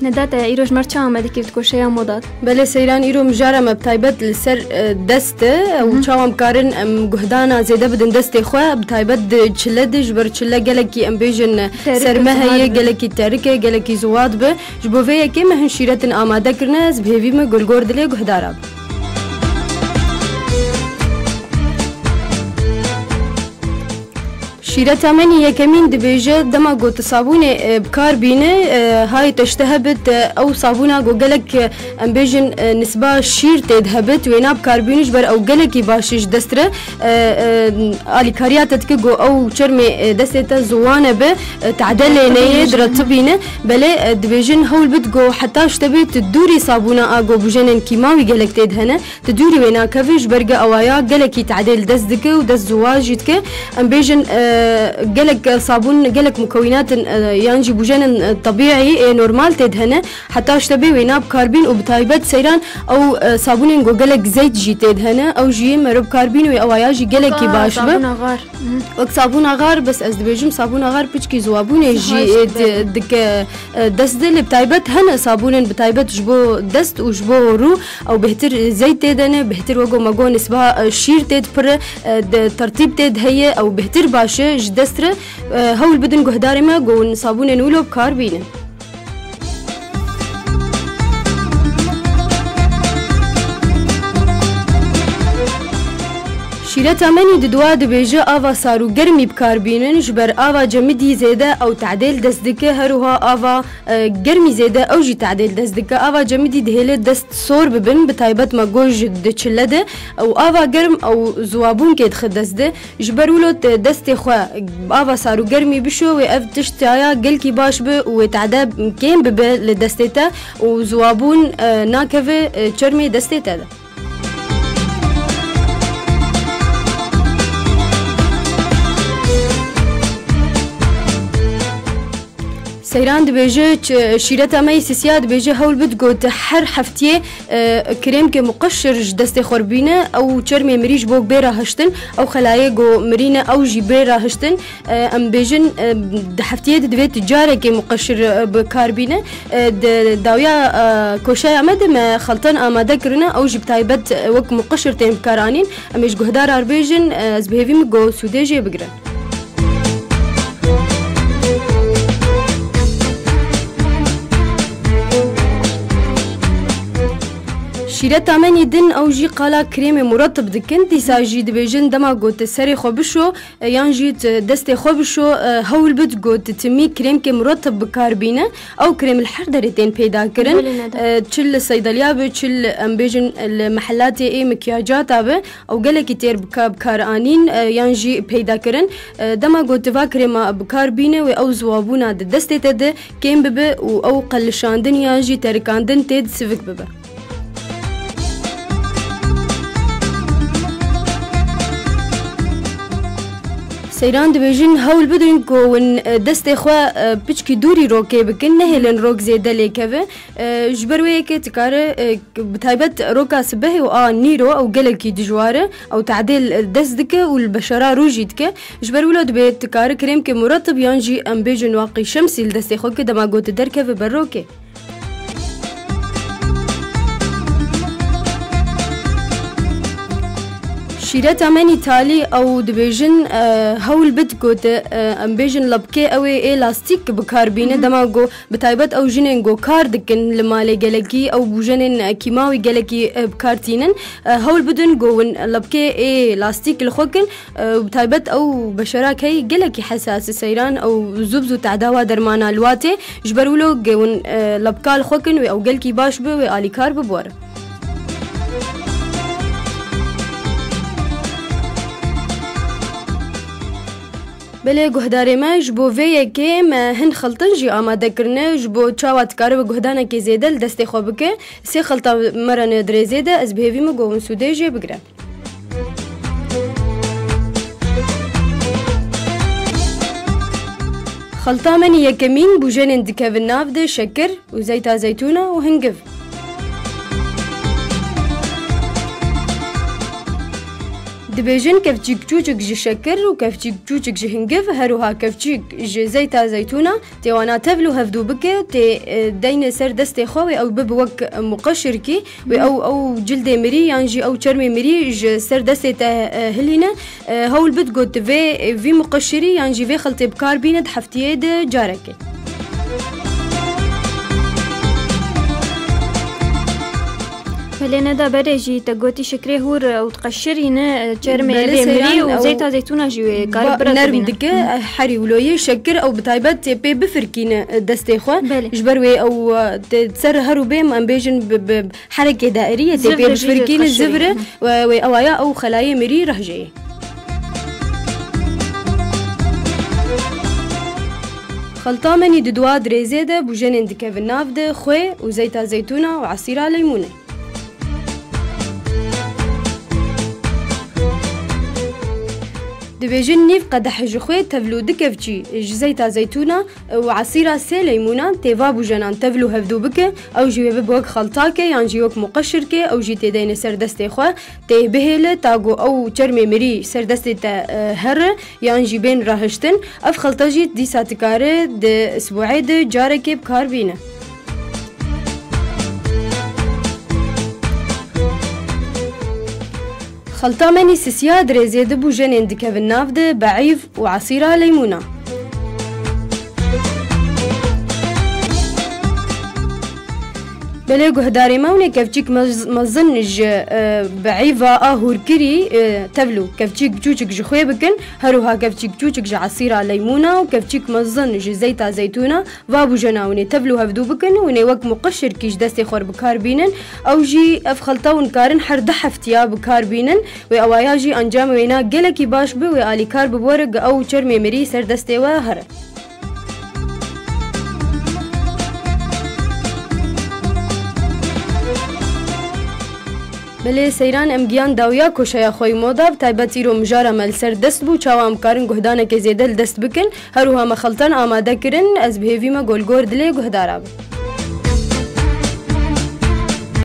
ندات ایروز مرچه آمده کرد کوشیا مداد. بله سیران ایرو مجاره مبتایبت لسر دسته و چاوم کارن گهدانا زیده بدن دسته خواه بتایبت چله جبر چله گلکی ام بیجن سرمهیه گلکی ترکه گلکی زواد به جبوه که مهن شیرتن آماده کرنه از بهوی ما گلگور دلی گهدارا شیرة تامنی یکمین دبیجه دما گوت صابون بکار بینه های تشتهبت او صابونا گو گلک ام بیجن نسبه شیر تدهبت وینا بکار بینش بر او گلکی باشش دستره آلی کاریاتت که گو او چرمی دسته زوانه به تعدل نیه درتبینه بله دبیجن هول بد گو حتی اشتبه تدوری صابونا آگو بجنن کیماوی گلک تدهنه تدوری وینا کفش برگه اوایا گلکی تعدل دست دکه و دست زواجید که ام بیجن قالك صابون قالك مكونات ينجي بوجان طبيعي نورمال تدهنه حتى اشتبه ويناب كاربين وبتايبت سيران او صابون قالك زيت جي تدهنه او جي مرب كاربين او اواياجي قالك باش صابون غار وقت صابون غار بس از دبيجم صابون غار بيچكي زوابون جي دك دست اللي بتايبت هنا صابون بتايبت جبو دست وجبو رو او بهتر زيت تدهنه بهتر وقو ماغو نسبه شير تد پر ترتيب تد هي او بهتر باشه دستره هول بدن گهدار ما گون صابون نولو بکار بینه شیرة تامنی ددوا دبیجه آوا سارو گرمی بکار بینن جبر آوا جمدی زیده او تعدیل دست دکه هروها آوا گرمی زیده او جی تعدیل دست دکه آوا جمدی دهیله دست سور ببن بتایبت ما گوش دچله ده او آوا گرم او زوابون که دخل دست ده جبر ولو دست خواه آوا سارو گرمی بشو و اف تشتایا گل کی باش به و تعدیل کم ببه لدسته تا و زوابون ناکوه چرمی دسته تا ده سيران دبيجه شيرة تامي سيسيا دبيجه هول بد قوت حر حفتيه كريم كمقشر دستي خربينه او چرمي مريج بوك بيرا هشتن او خلايا جو مرينه او جي بيرا هشتن ام بيجن حفتيه دبيت تجاره كمقشر بكاربينه داويا كوشاي عمد ما خلطان اماده كرنا او جي بتايبت وك مقشر تيم بكارانين امش جهدار اربيجن از بهيفي مگو سودجي بگرن شیرة تامنی دن او جی قالا کریم مرطب دکن دیساجی دبیجن دما گوت سری خو بشو یان جیت دست خو بشو هول بد گوت تمی کریم که مرطب بکار بینه او کریم الحردرتين پیدا کرن چل صیدلیا به چل ام بیجن المحلات ای مکیاجات به او گله کی تیر بکار انین یان جی پیدا کرن دما گوت وا کریم بکار بینه و او زوابونا دست تد کیم به او قلشاندن یان جی ترکاندن تد سوک به سيران دبيجن هول بدن كون دست اخوا بيچكي دوري روكي بكن نهلن روك زيده ليكه جبروي كي تكار بتايبت روكا سبه او نيرو او قلكي دجواره او تعديل دسدك والبشره روجيتك جبرولو دبيت تكار كريم كي مرطب ينجي ام بيجن واقي شمسي الدست اخوا كده ما قوت دركه بروكي شيرة تامني تالي او دبيجن هول بد قوت ام بيجن لبكي اوي الاستيك بكاربينه دماغو بتايبت او جنينغو كار دكن لمالي جلكي او بوجنن كيماوي جلكي بكارتينن هول بدن جوون لبكي لاستيك الخوكن بتايبت او بشراك هي جلكي حساس سيران او زبزو تعداوا درمانا الواتي جبرولو جوون لبكال الخوكن او جلكي باش بو الي كار ببور بله گهداری ما جبو وی که ما هن خلطن جی آماده کرنه جبو چاوات کاره و گهدانه که زیده دست خواب که سی خلطه مرانه در زیده از بهوی ما گوون سوده جی بگرم خلطه من یکمین بوجن اندکه و نافده شکر و زیتا زیتونه و دبیجن کفچیک چوچک ج شکر و کفچیک چوچک ج هنگف هروها کفچیک ج زیتا زیتونه توانا تبلو هفدو بکه تی دین سر دست خواه او ببوک مقشر کی و او جلد مری یعنی او چرم مری ج سر دست تا هلینه هول بد گوت وی مقشری یعنی وی خلط بکار بیند هفتیه ده جارکه فلنا دا برجي تقوتي شكري هور وتقشرينا جرمي بيمري وزيتا زيتونه جوي قارب نرم دكه حري ولوي شكر او بتايبات بي بفركين دستي خو جبروي او تسر هرو بيم امبيجن بحركه دائريه تبي بفركين الزبره واوايا او خلايا مري رهجي خلطه مني ددوا دريزه ده بوجن دكه بالناف ده خوي وزيتا زيتونه وعصير ليمونه دبيجن نيف قدح جخوي تفلو دكفجي جزيتا زيتونه وعصير سي ليمونه تيفا بوجنان تفلو هفدو بك او جي ببوك خلطاكي يعني جيوك مقشركي او جي تدين سر دستي خو تي بهله تاغو او چرمي مري سر دستي هر يعني جي بين راهشتن اف خلطاجي دي ساتكاره د اسبوعي د جاركي بكار بينه خلطة مني سسيا دريزي دبو جنين دكاف النافد بعيف وعصيرة ليمونة بلغو هداري ماوني كفجيك مزنج بعيفة هور كري تبلو كفجيك بجوجك جخوي بكن هروها كفجيك بجوجك عصيرة ليمونة وكفجيك مزنج زيتا زيتونة وابو جناوني تبلو هفدو بكن وني وقت مقشر كيش دستي خور بكار بينن او جي افخلطا ونكارن حرد حفتيا بكار بينن واوايا جي انجام وينا قلكي باش بي وآلي كار ببورق او چرمي مري سر دستي وهر بله سیران امگیان داویا کوشیا خوی مودا بتایبتی رو مجاره مل سر دست بو چاوام کارن گهدانه که زیدل دست بکن هروها مخلطان آماده کرن از بهوی ما گلگور دلی گهدارا